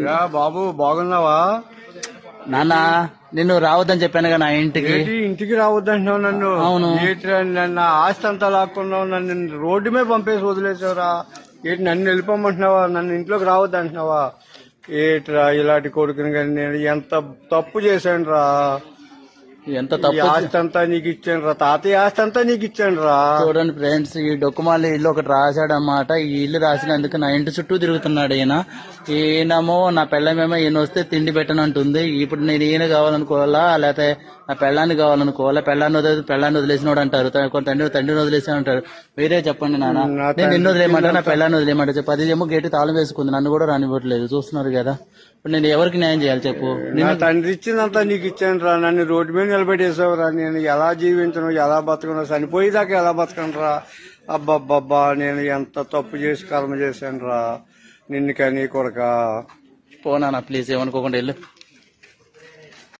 Yeah బాబు బాగున్నావా? నాన్న నిన్ను రావద్దని చెప్పానుగా నా ఇంటికి. ఏంటి ఇంటికి రావద్దంటున్నావు నన్ను? అవును. ఏంటి నా ఆస్తి అంతా లాక్కున్నావు, నన్ను రోడ్డు మీద పంపేసి వదిలేసావురా. ఏంటి నన్ను వెళ్ళిపోమంటున్నావా? నన్ను ఇంట్లోకి రావద్దంటున్నావా? ఏట్రా ఇలాంటి కొడుకుని కానీ నేను ఎంత తప్పు చేశాను రా. ఎంత ఈ తప్పు. ఆస్తి అంతా నీకు ఇచ్చాను రా, తాతయ్య ఆస్తి అంతా నీకు ఇచ్చాను రా. చూడండి ఫ్రెండ్స్, ఈ డొక్కుమాలి ఇల్లు ఒకటి రాశాడన్నమాట. ఈ ఇల్లు రాసినందుకు నా ఇంటి చుట్టూ తిరుగుతున్నాడు ఈయన. ఈయనమో నా పెళ్ళమేమో ఈయన వస్తే తిండి పెట్టనంటుంది. ఇప్పుడు నేను ఈయన కావాలనుకోవాలా లేకపోతే నా పెళ్ళాన్ని కావాలనుకోవాలా? పెళ్ళాన్ని వదిలేసినోడు అంటారు, తండ్రిని వదిలేసాను అంటారు. మీరే చెప్పండి నాన్న. నేను నిన్ను వదిలేయమంటా, నా పెళ్ళాన్ని వదిలేయమంటా చెప్పు. అది ఏమో గేటు తాళం వేసుకుంది, నన్ను కూడా రానివ్వట్లేదు. చూస్తున్నారు కదా. ఇప్పుడు నేను ఎవరికి న్యాయం చేయాలి చెప్పు? నా తండ్రి ఇచ్చిందంతా నీకు ఇచ్చాను రా. నన్ను రోడ్డు మీద నిలబెట్టేసావురా. నేను ఎలా జీవించను, ఎలా బతకను, చనిపోయేదాకా ఎలా బతకను రా. అబ్బబ్బబ్బా, నేను ఎంత తప్పు చేసి కర్మ చేశాను రా నిన్ను కానీ కొడక. పోనా ప్లీజ్, ఏమనుకోకుండా వెళ్ళు.